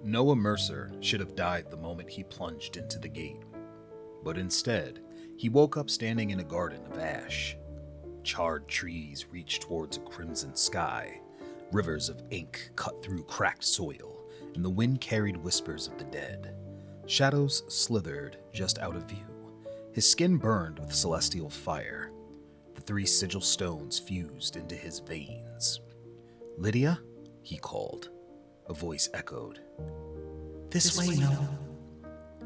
Noah Mercer should have died the moment he plunged into the gate, but instead, he woke up standing in a garden of ash. Charred trees reached towards a crimson sky, rivers of ink cut through cracked soil, and the wind carried whispers of the dead. Shadows slithered just out of view. His skin burned with celestial fire. The 3 sigil stones fused into his veins. "Lydia?" he called. A voice echoed. This way, no.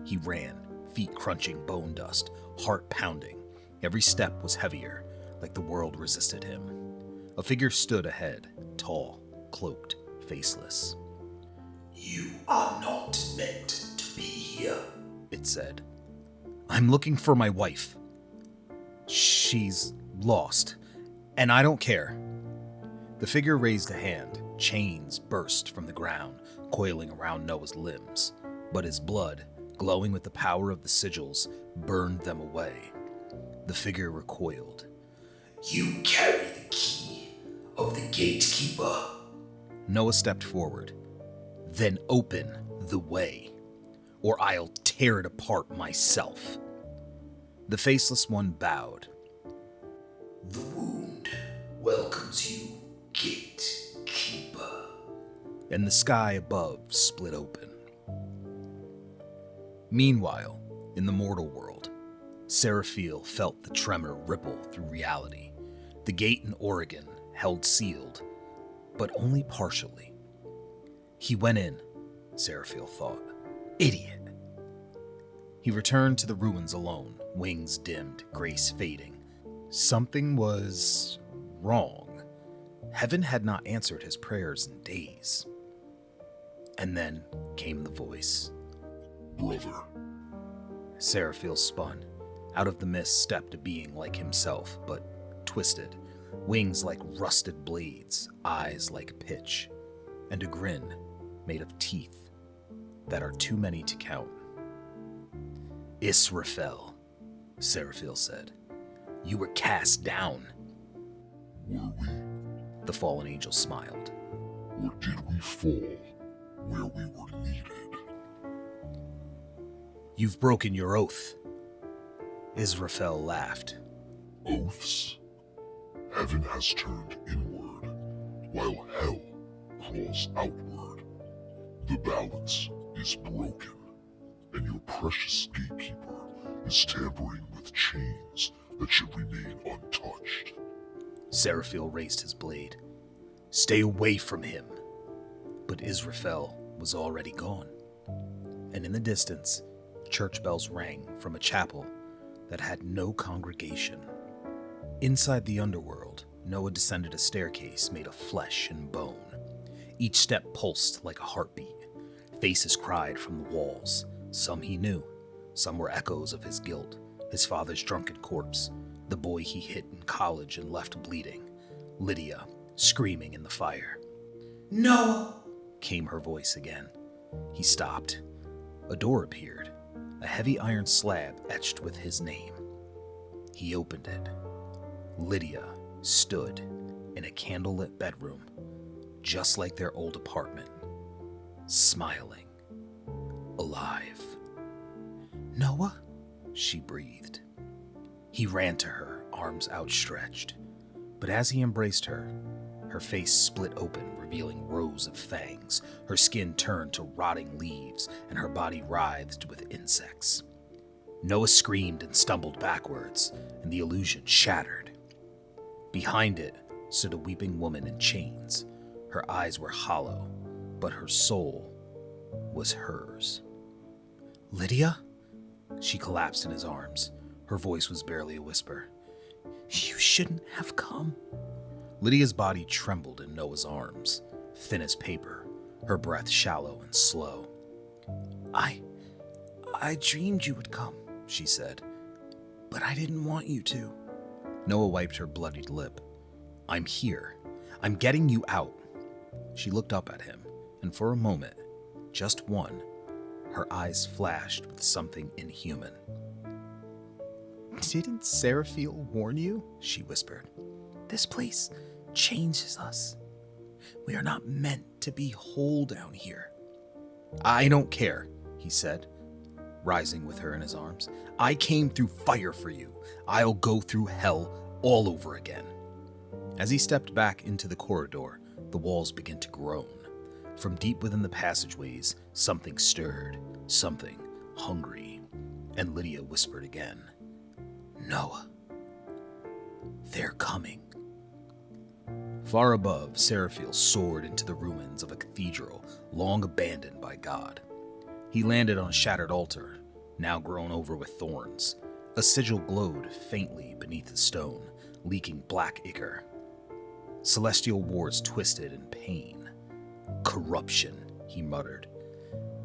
He ran, feet crunching bone dust, heart pounding. Every step was heavier, like the world resisted him. A figure stood ahead, tall, cloaked, faceless. "You are not meant to be here," it said. "I'm looking for my wife. She's lost, and I don't care." The figure raised a hand. Chains burst from the ground, coiling around Noah's limbs, but his blood, glowing with the power of the sigils, burned them away. The figure recoiled. "You carry the key of the gatekeeper." Noah stepped forward. "Then open the way, or I'll tear it apart myself." The faceless one bowed. "The wound welcomes you, gatekeeper." And the sky above split open. Meanwhile, in the mortal world, Seraphiel felt the tremor ripple through reality. The gate in Oregon held sealed, but only partially. He went in, Seraphiel thought. Idiot. He returned to the ruins alone, wings dimmed, grace fading. Something was wrong. Heaven had not answered his prayers in days. And then came the voice. "Brother." Seraphiel spun. Out of the mist stepped a being like himself, but twisted. Wings like rusted blades, eyes like pitch, and a grin made of teeth that are too many to count. "Israfel," Seraphiel said. "You were cast down." "Were we? The fallen angel smiled. Or did we fall where we were needed?" "You've broken your oath." Israfel laughed. "Oaths? Heaven has turned inward, while hell crawls outward. The balance is broken, and your precious gatekeeper is tampering with chains that should remain untouched." Seraphiel raised his blade. "Stay away from him." But Israfel was already gone. And in the distance, church bells rang from a chapel that had no congregation. Inside the underworld, Noah descended a staircase made of flesh and bone. Each step pulsed like a heartbeat. Faces cried from the walls. Some he knew. Some were echoes of his guilt, his father's drunken corpse, the boy he hit in college and left bleeding. Lydia, screaming in the fire. "No!" came her voice again. He stopped. A door appeared, a heavy iron slab etched with his name. He opened it. Lydia stood in a candlelit bedroom, just like their old apartment, smiling, alive. "Noah?" she breathed. He ran to her, arms outstretched. But as he embraced her, her face split open, revealing rows of fangs. Her skin turned to rotting leaves, and her body writhed with insects. Noah screamed and stumbled backwards, and the illusion shattered. Behind it stood a weeping woman in chains. Her eyes were hollow, but her soul was hers. "Lydia?" She collapsed in his arms. Her voice was barely a whisper. "You shouldn't have come." Lydia's body trembled in Noah's arms, thin as paper, her breath shallow and slow. I dreamed you would come," she said, "but I didn't want you to." Noah wiped her bloodied lip. "I'm here. I'm getting you out." She looked up at him, and for a moment, just one, her eyes flashed with something inhuman. "Didn't Seraphiel warn you?" she whispered. "This place changes us. We are not meant to be whole down here." I don't care, he said, rising with her in his arms. I came through fire for you. I'll go through hell all over again. As he stepped back into the corridor, the walls began to groan. From deep within the passageways, something stirred, something hungry. And Lydia whispered again, Noah, they're coming. Far above, Seraphiel soared into the ruins of a cathedral long abandoned by God. He landed on a shattered altar, now grown over with thorns. A sigil glowed faintly beneath the stone, leaking black ichor. Celestial wards twisted in pain. Corruption, he muttered.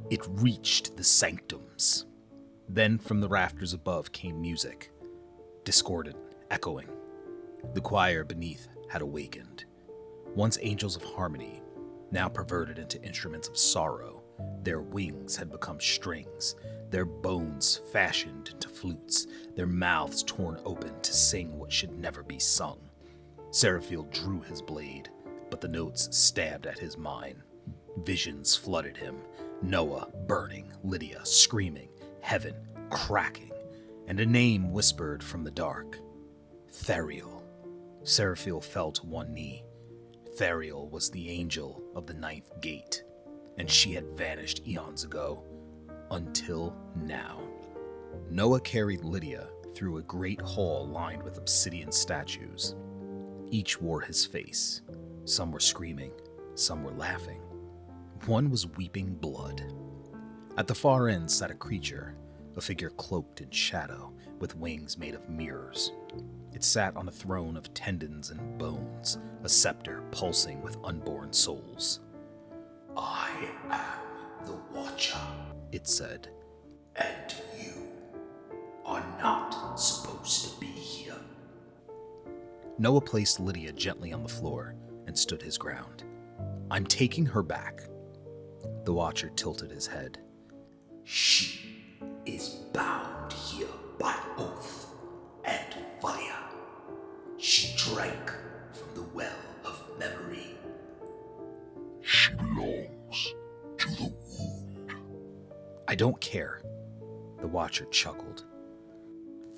It reached the sanctums. Then from the rafters above came music, discordant, echoing. The choir beneath had awakened. Once angels of harmony, now perverted into instruments of sorrow. Their wings had become strings, their bones fashioned into flutes, their mouths torn open to sing what should never be sung. Seraphiel drew his blade, but the notes stabbed at his mind. Visions flooded him. Noah burning, Lydia screaming, heaven cracking, and a name whispered from the dark. Theriel. Seraphiel fell to one knee. Theriel was the angel of the ninth gate, and she had vanished eons ago, until now. Noah carried Lydia through a great hall lined with obsidian statues. Each wore his face. Some were screaming, some were laughing. One was weeping blood. At the far end sat a creature, a figure cloaked in shadow, with wings made of mirrors. It sat on a throne of tendons and bones, a scepter pulsing with unborn souls. I am the Watcher, it said, and you are not supposed to be here. Noah placed Lydia gently on the floor and stood his ground. I'm taking her back. The Watcher tilted his head. She is bound here by oath and fire. She drank from the well of memory. She belongs to the wound. I don't care. The Watcher chuckled.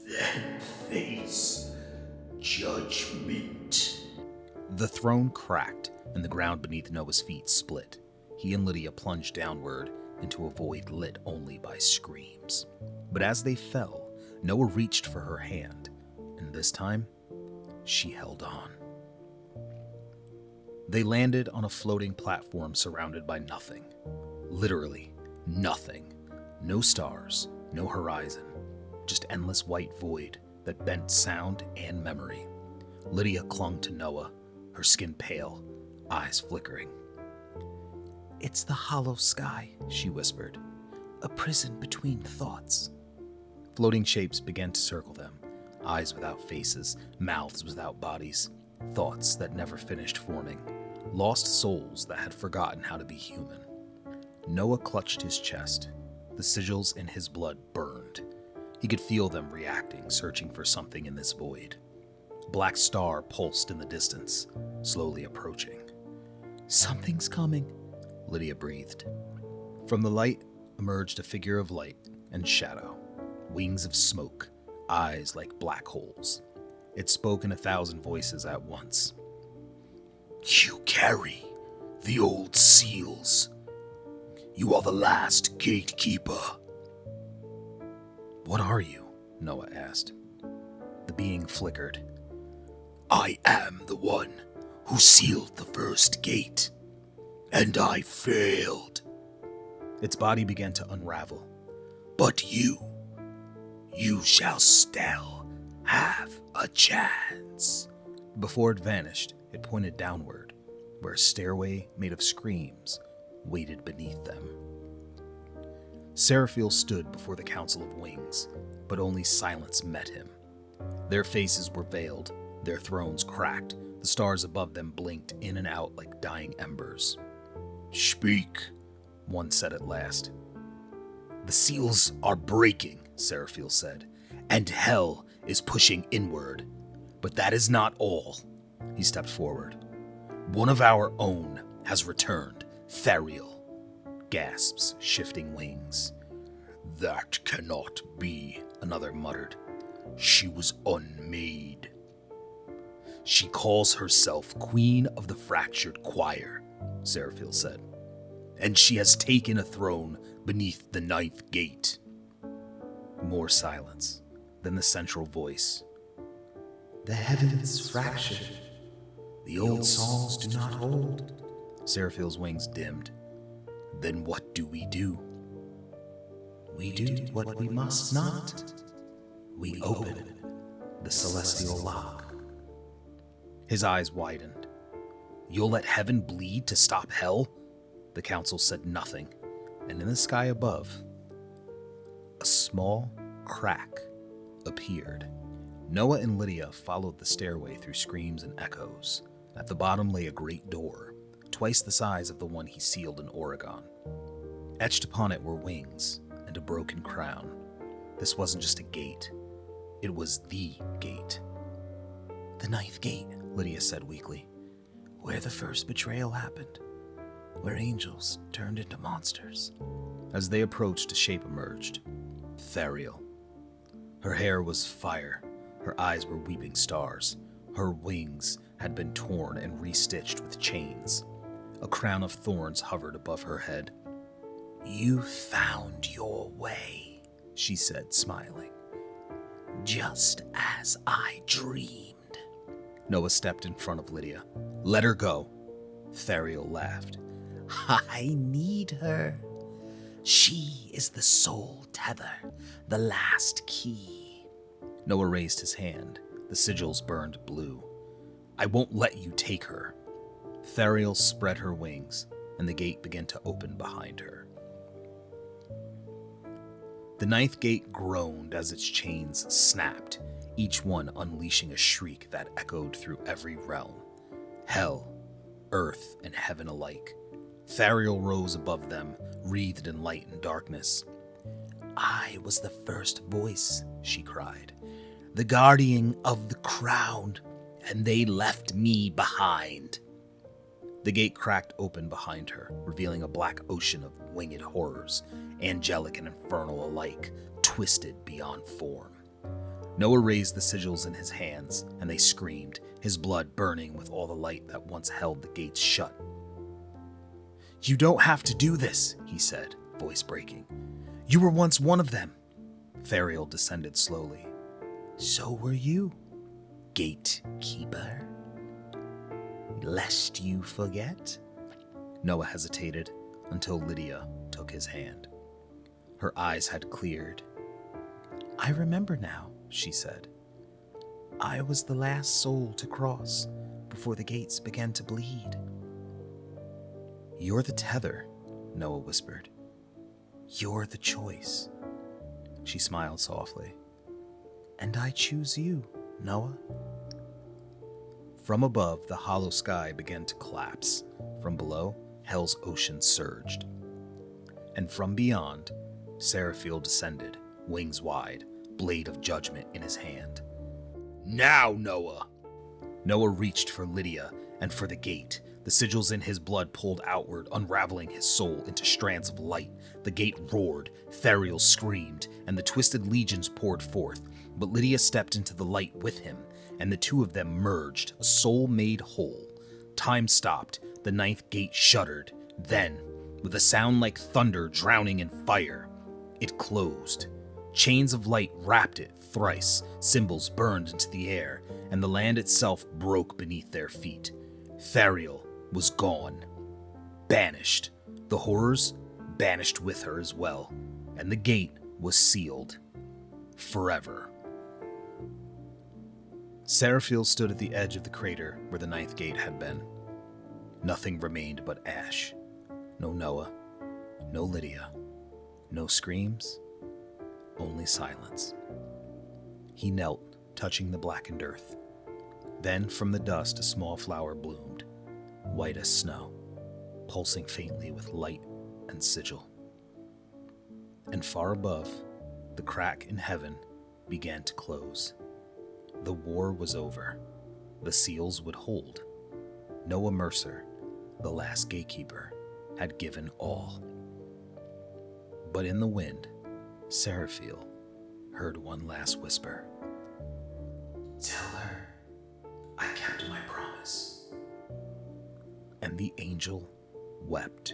Then face judgment. The throne cracked, and the ground beneath Noah's feet split. He and Lydia plunged downward into a void lit only by screams. But as they fell, Noah reached for her hand, and this time, she held on. They landed on a floating platform surrounded by nothing. Literally nothing. No stars, no horizon, just endless white void that bent sound and memory. Lydia clung to Noah, her skin pale, eyes flickering. It's the hollow sky, she whispered. A prison between thoughts. Floating shapes began to circle them, eyes without faces, mouths without bodies, thoughts that never finished forming, lost souls that had forgotten how to be human. Noah clutched his chest. The sigils in his blood burned. He could feel them reacting, searching for something in this void. A black star pulsed in the distance, slowly approaching. Something's coming, Lydia breathed. From the light emerged a figure of light and shadow, wings of smoke, eyes like black holes. It spoke in 1,000 voices at once. You carry the old seals. You are the last gatekeeper. What are you? Noah asked. The being flickered. I am the one who sealed the first gate, and I failed. Its body began to unravel. But you shall still have a chance. Before it vanished, it pointed downward, where a stairway made of screams waited beneath them. Seraphiel stood before the Council of Wings, but only silence met him. Their faces were veiled, their thrones cracked, the stars above them blinked in and out like dying embers. Speak, one said at last. The seals are breaking, Seraphiel said, and hell is pushing inward. But that is not all. He stepped forward. One of our own has returned, Theriel. gasps, shifting wings. That cannot be, another muttered. She was unmade. She calls herself Queen of the Fractured Choir, Seraphiel said. And she has taken a throne beneath the 9th gate. More silence, then the central voice. The heavens fractured. The old songs do not hold. Seraphiel's wings dimmed. Then what do we do? We do what we must not. We open the celestial lock. His eyes widened. You'll let heaven bleed to stop hell? The council said nothing, and in the sky above, a small crack appeared. Noah and Lydia followed the stairway through screams and echoes. At the bottom lay a great door, twice the size of the one he sealed in Oregon. Etched upon it were wings and a broken crown. This wasn't just a gate. It was the gate. The 9th gate, Lydia said weakly. Where the first betrayal happened. Where angels turned into monsters. As they approached, a shape emerged. Theriel. Her hair was fire. Her eyes were weeping stars. Her wings had been torn and restitched with chains. A crown of thorns hovered above her head. You found your way, she said, smiling. Just as I dreamed. Noah stepped in front of Lydia. Let her go. Theriel laughed. I need her. She is the sole tether, the last key. Noah raised his hand. The sigils burned blue. I won't let you take her. Theriel spread her wings, and the gate began to open behind her. The 9th gate groaned as its chains snapped, each one unleashing a shriek that echoed through every realm. Hell, earth, and heaven alike. Theriel rose above them, wreathed in light and darkness. I was the first voice, she cried, the guardian of the crown, and they left me behind. The gate cracked open behind her, revealing a black ocean of winged horrors, angelic and infernal alike, twisted beyond form. Noah raised the sigils in his hands, and they screamed, his blood burning with all the light that once held the gates shut. You don't have to do this, he said, voice breaking. You were once one of them. Theriel descended slowly. So were you, gatekeeper. Lest you forget? Noah hesitated until Lydia took his hand. Her eyes had cleared. I remember now, she said. I was the last soul to cross before the gates began to bleed. You're the tether, Noah whispered. You're the choice. She smiled softly. And I choose you, Noah. From above, the hollow sky began to collapse. From below, hell's ocean surged. And from beyond, Seraphiel descended, wings wide, blade of judgment in his hand. Now, Noah! Noah reached for Lydia and for the gate. The sigils in his blood pulled outward, unraveling his soul into strands of light. The gate roared, Theriel screamed, and the twisted legions poured forth. But Lydia stepped into the light with him, and the two of them merged, a soul made whole. Time stopped, the 9th gate shuddered. Then, with a sound like thunder drowning in fire, it closed. Chains of light wrapped it thrice, symbols burned into the air, and the land itself broke beneath their feet. Theriel was gone. Banished. The horrors banished with her as well, and the gate was sealed. Forever. Seraphiel stood at the edge of the crater where the 9th gate had been. Nothing remained but ash. No Noah, no Lydia, no screams, only silence. He knelt, touching the blackened earth. Then from the dust a small flower bloomed, white as snow, pulsing faintly with light and sigil. And far above, the crack in heaven began to close. The war was over. The seals would hold. Noah Mercer, the last gatekeeper, had given all. But in the wind, Seraphiel heard one last whisper. Tell her I kept my promise. And the angel wept.